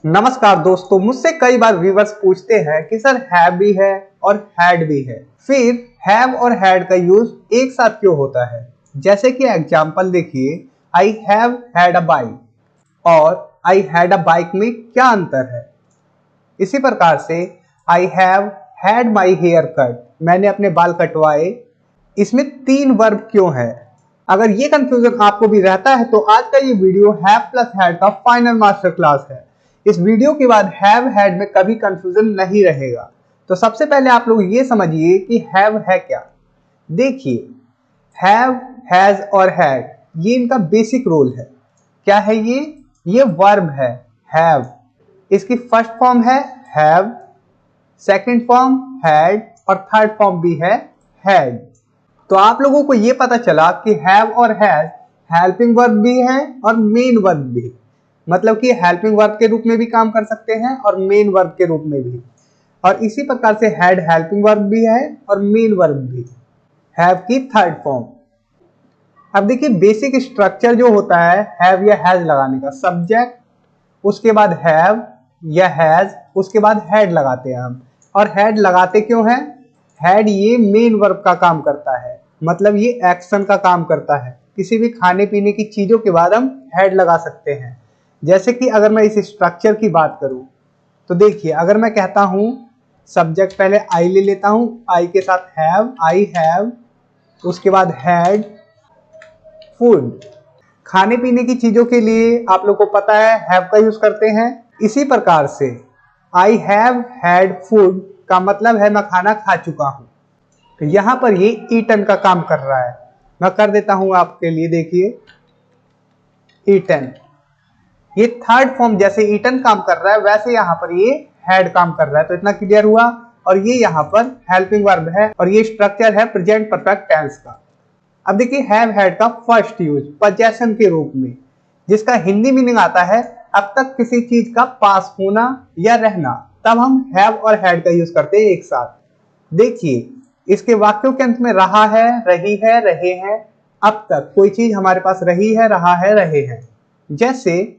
नमस्कार दोस्तों, मुझसे कई बार व्यूवर्स पूछते हैं कि सर हैव भी है और हैड भी है, फिर हैव और हैड का यूज एक साथ क्यों होता है। जैसे कि एग्जांपल देखिए, आई हैव हैड अ बाइक और आई हैड अ बाइक में क्या अंतर है। इसी प्रकार से I have had my hair cut, मैंने अपने बाल कटवाए, इसमें 3 वर्ब क्यों है। अगर ये कंफ्यूजन आपको भी रहता है तो आज का ये वीडियो हैव प्लस हैड का फाइनल मास्टर क्लास है। इस वीडियो के बाद हैव हैड में कभी कंफ्यूजन नहीं रहेगा। तो सबसे पहले आप लोग ये समझिए कि हैव है क्या। देखिए, हैव, हैज और हैड ये इनका बेसिक रोल है। क्या है ये वर्ब है हैव। इसकी फर्स्ट फॉर्म है हैव, सेकंड फॉर्म हैड और थर्ड फॉर्म भी है हैड। तो आप लोगों को ये पता चला कि हैव और हैज हेल्पिंग वर्ब भी है और मेन वर्ब भी। मतलब कि हेल्पिंग वर्ब के रूप में भी काम कर सकते हैं और मेन वर्ब के रूप में भी। और इसी प्रकार से हैड हेल्पिंग वर्ब भी है और मेन वर्ब भी। हैव की थर्ड फॉर्म। अब देखिए, बेसिक स्ट्रक्चर जो होता है हैव या हैज लगाने का, सब्जेक्ट, उसके बाद हैव या हैज, उसके बाद हैड लगाते हैं हम। और हैड लगाते क्यों हैं? हैड ये मेन वर्ब का काम करता है, मतलब ये एक्शन का काम करता है। किसी भी खाने पीने की चीजों के बाद हम हैड लगा सकते हैं। जैसे कि अगर मैं इस स्ट्रक्चर की बात करूं तो देखिए, अगर मैं कहता हूं सब्जेक्ट पहले आई ले लेता हूं, आई के साथ हैव, आई हैव, उसके बाद हैड, फूड। खाने पीने की चीजों के लिए आप लोग को पता है हैव का यूज करते हैं। इसी प्रकार से आई हैव हैड फूड का मतलब है मैं खाना खा चुका हूं। तो यहां पर ये ईटन का काम कर रहा है। मैं कर देता हूं आपके लिए, देखिए ईटन। ये थर्ड फॉर्म जैसे ईटन काम कर रहा है वैसे यहां पर ये हैड काम कर रहा है। तो इतना क्लियर हुआ। और ये यहां पर हेल्पिंग वर्ब है और ये स्ट्रक्चर है प्रेजेंट परफेक्ट टेंस का। अब देखिए, हैव हैड का फर्स्ट यूज पोजेशन के रूप में, जिसका हिंदी मीनिंग आता है अब तक किसी चीज का पास होना या रहना, तब हम हैव और हैड का यूज करते हैं एक साथ। देखिए, इसके वाक्यों के अंत में रहा है, रही है, रहे हैं। अब तक कोई चीज हमारे पास रही है, रहा है, रहे हैं। जैसे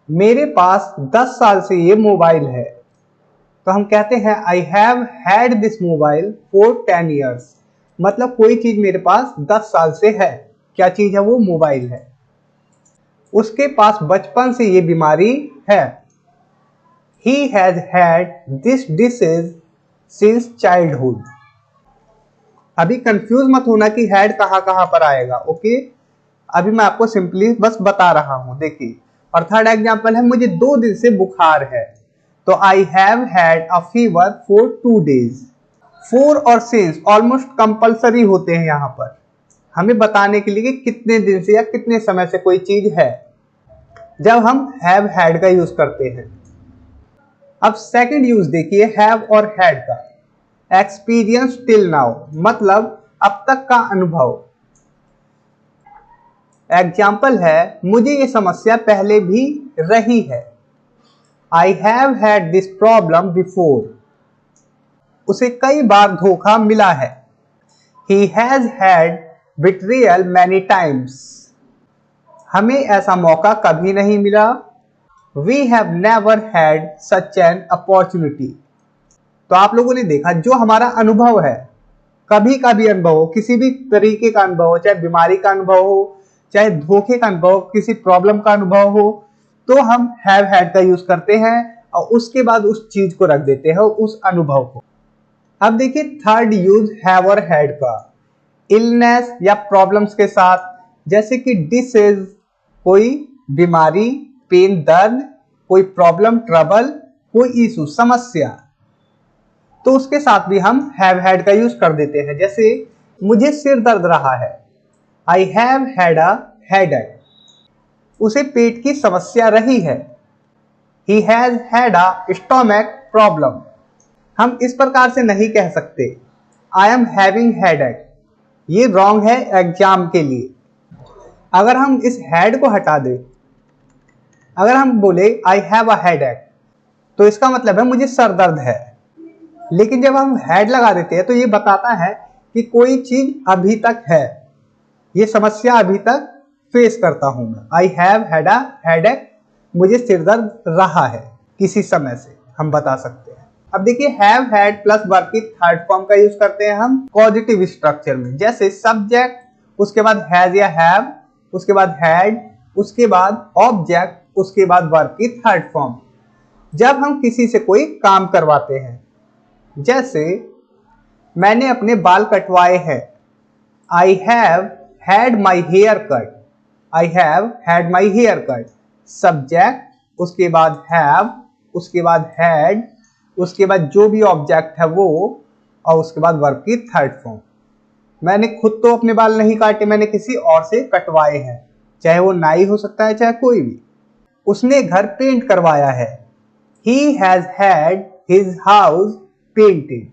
मेरे पास 10 साल से ये मोबाइल है, तो हम कहते हैं I have had this mobile for 10 years. मतलब कोई चीज मेरे पास 10 साल से है। क्या चीज है वो? मोबाइल है। उसके पास बचपन से ये बीमारी है। He has had this disease since childhood. अभी कंफ्यूज मत होना कि हैड कहां कहां पर आएगा, ओके। अभी मैं आपको सिंपली बस बता रहा हूं। देखिए, और थर्ड एग्जांपल है, मुझे 2 दिन से बुखार है, तो आई have had a fever for 2 days. For और सिंस ऑलमोस्ट कंपलसरी होते हैं यहाँ पर, हमें बताने के लिए कि कितने दिन से या कितने समय से कोई चीज है, जब हम हैव हैड का यूज करते हैं। अब सेकंड यूज देखिए हैव और हैड का, एक्सपीरियंस टिल नाउ, मतलब अब तक का अनुभव। एग्जाम्पल है, मुझे ये समस्या पहले भी रही है। I have had this problem before, उसे कई बार धोखा मिला है। He has had betrayal many times, हमें ऐसा मौका कभी नहीं मिला। We have never had such an opportunity. तो आप लोगों ने देखा, जो हमारा अनुभव है, कभी का भी अनुभव हो, किसी भी तरीके का अनुभव हो, चाहे बीमारी का अनुभव हो, चाहे धोखे का अनुभव, किसी प्रॉब्लम का अनुभव हो, तो हम हैव हैड का यूज करते हैं और उसके बाद उस चीज को रख देते हैं, उस अनुभव को। अब देखिए थर्ड यूज हैव और हैड का, इलनेस या प्रॉब्लम्स के साथ। जैसे कि डिसीज कोई बीमारी, पेन दर्द, कोई प्रॉब्लम ट्रबल, कोई इशू समस्या, तो उसके साथ भी हम हैव हैड का यूज कर देते हैं। जैसे मुझे सिर दर्द रहा है, I have had a headache, उसे पेट की समस्या रही है। He has had a stomach problem, हम इस प्रकार से नहीं कह सकते आई एम हैविंग हेडेक, ये रॉन्ग है एग्जाम के लिए। अगर हम इस हैड को हटा दें, अगर हम बोले आई हैव अ हेडेक, तो इसका मतलब है मुझे सर दर्द है। लेकिन जब हम हैड लगा देते हैं तो ये बताता है कि कोई चीज अभी तक है, ये समस्या अभी तक फेस करता हूं मैं। आई हैव हैड अ हेडेक मुझे सिर दर्द रहा है किसी समय से, हम बता सकते हैं। अब देखिए हैव हैड प्लस वर्ब की थर्ड फॉर्म का यूज करते हैं हम पॉजिटिव स्ट्रक्चर में, जैसे सब्जेक्ट, उसके बाद हैज या हैव, उसके बाद हैड, उसके बाद ऑब्जेक्ट, उसके बाद वर्ब की थर्ड फॉर्म। जब हम किसी से कोई काम करवाते हैं, जैसे मैंने अपने बाल कटवाए हैं, I have had my hair cut, I have had my hair cut. Subject, उसके बाद हैव, उसके बाद हैड, उसके बाद जो भी ऑब्जेक्ट है वो, और उसके बाद वर्ब की थर्ड फॉर्म। मैंने खुद तो अपने बाल नहीं काटे, मैंने किसी और से कटवाए हैं, चाहे वो नाई हो सकता है चाहे कोई भी। उसने घर पेंट करवाया है, he has had his house painted।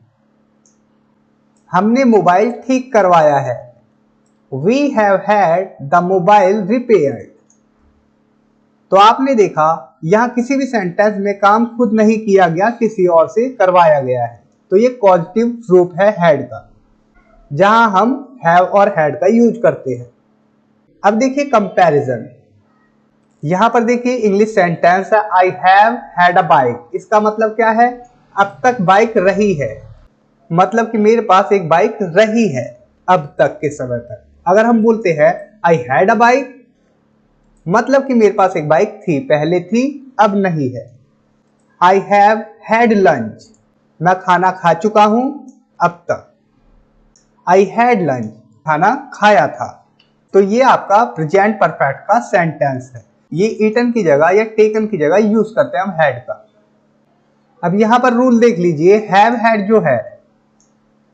हमने मोबाइल ठीक करवाया है, we have had the mobile repaired। तो आपने देखा यहां किसी भी सेंटेंस में काम खुद नहीं किया गया, किसी और से करवाया गया है। तो ये पॉजिटिव रूप है हैड का, जहां हम हैव और हैड का यूज करते हैं। अब देखिए कंपैरिजन। यहां पर देखिए इंग्लिश सेंटेंस है I have had a bike. इसका मतलब क्या है? अब तक बाइक रही है, मतलब कि मेरे पास एक बाइक रही है अब तक के समय तक। अगर हम बोलते हैं आई हैड अ बाइक, मतलब कि मेरे पास एक बाइक थी, पहले थी अब नहीं है। आई हैव हैड लंच, मैं खाना खा चुका हूं अब तक। आई हैड लंच, खाना खाया था। तो ये आपका प्रेजेंट परफेक्ट का सेंटेंस है। ये ईटन की जगह या टेकन की जगह यूज करते हैं हम हैड का। अब यहां पर रूल देख लीजिए, हैव हैड जो है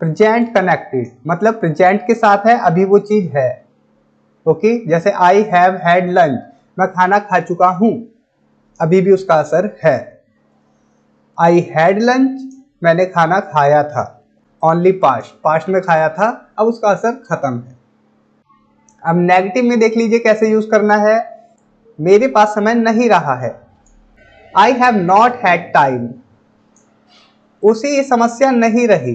प्रेजेंट कनेक्टेड, मतलब प्रेजेंट के साथ है, अभी वो चीज है। ओके, जैसे आई हैव हैड लंच, मैं खाना खा चुका हूं, अभी भी उसका असर है। आई हैड लंच, मैंने खाना खाया था, ओनली पास्ट, पास्ट में खाया था, अब उसका असर खत्म है। अब नेगेटिव में देख लीजिए कैसे यूज करना है। मेरे पास समय नहीं रहा है, I have not had time, उसे ये समस्या नहीं रही,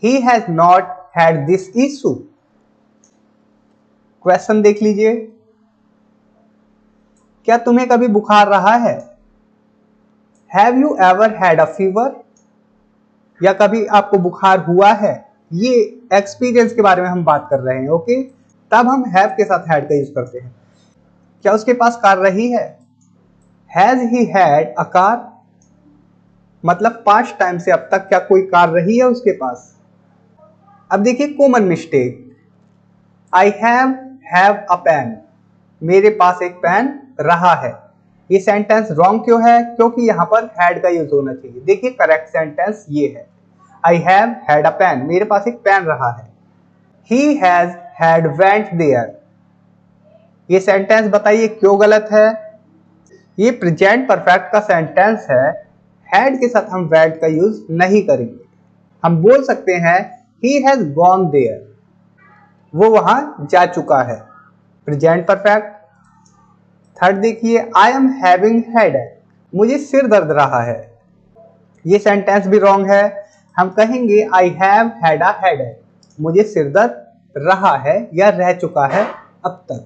he has not had this issue. Question देख लीजिए, क्या तुम्हें कभी बुखार रहा है? Have you ever had a fever, या कभी आपको बुखार हुआ है? ये एक्सपीरियंस के बारे में हम बात कर रहे हैं। ओके, तब हम हैव के साथ हैड का यूज करते हैं। क्या उसके पास कार रही है? Has he had a car, मतलब पास्ट टाइम से अब तक क्या कोई कार रही है उसके पास? अब देखिए common mistake, I have a pen, मेरे पास एक पेन रहा है। ये सेंटेंस रॉन्ग क्यों है? क्योंकि यहां पर हैड का यूज होना चाहिए। देखिए करेक्ट सेंटेंस ये है, I have had a pen, मेरे पास एक पेन रहा है। He has had went there, ये सेंटेंस बताइए क्यों गलत है? ये प्रेजेंट परफेक्ट का सेंटेंस है, हैड के साथ हम वेंट का यूज नहीं करेंगे। हम बोल सकते हैं he has gone there, वो वहां जा चुका है, प्रेजेंट परफेक्ट। थर्ड देखिए, आई एम हैविंग हेडेक, मुझे सिर दर्द रहा है। ये सेंटेंस भी रॉन्ग है। हम कहेंगे आई हैव हैड अ हेडेक, मुझे सिर दर्द रहा है या रह चुका है अब तक।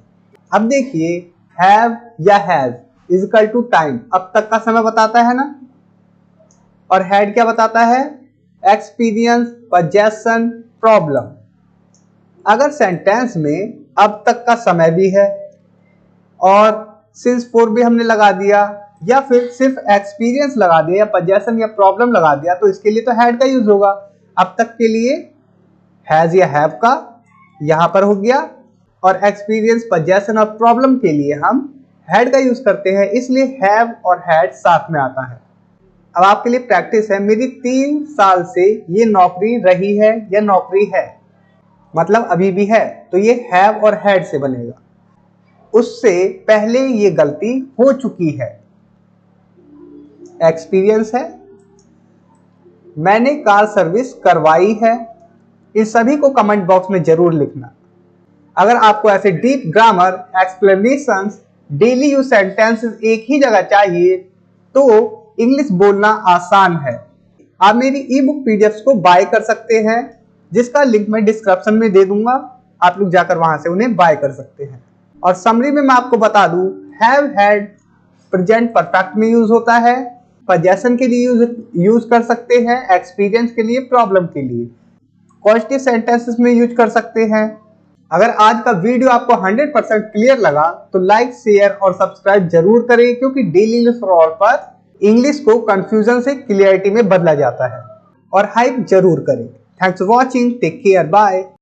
अब देखिए हैव या has is equal to time, अब तक का समय बताता है ना, और हैड क्या बताता है? Experience, possession, problem. अगर सेंटेंस में अब तक का समय भी है और सिंस फोर भी हमने लगा दिया, या फिर सिर्फ एक्सपीरियंस लगा दिया या पोजेशन या प्रॉब्लम लगा दिया, तो इसके लिए तो हैड का यूज होगा। अब तक के लिए हैज या हैव का यहां पर हो गया, और एक्सपीरियंस, पोजेशन और प्रॉब्लम के लिए हम हैड का यूज करते हैं, इसलिए हैव और हैड साथ में आता है। अब आपके लिए प्रैक्टिस है, मेरी 3 साल से ये नौकरी रही है या नौकरी है, मतलब अभी भी है, तो ये हैव और हैड से बनेगा। उससे पहले ये गलती हो चुकी है, एक्सपीरियंस है। मैंने कार सर्विस करवाई है। इन सभी को कमेंट बॉक्स में जरूर लिखना। अगर आपको ऐसे deep grammar, explanations, daily use sentences एक ही जगह चाहिए तो इंग्लिश बोलना आसान है। आप मेरी ई बुक पीडीएफ को बाय कर सकते हैं, जिसका लिंक मैं डिस्क्रिप्शन में दे दूंगा। आप लोग जाकर वहां से उन्हें बाय कर सकते हैं। और समरी में मैं आपको बता दूं, हैव हैड प्रेजेंट परफेक्ट में यूज होता है, पोजेशन के लिए यूज कर सकते हैं, एक्सपीरियंस के लिए, प्रॉब्लम के लिए, पॉजिटिव सेंटेंसेस में यूज कर सकते हैं। अगर आज का वीडियो आपको 100% क्लियर लगा तो लाइक, शेयर और सब्सक्राइब जरूर करें, क्योंकि डेली इंग्लिश फॉर ऑल पर इंग्लिश को कंफ्यूजन से क्लियरिटी में बदला जाता है। और हाइप जरूर करें। Thanks for watching, take care, bye.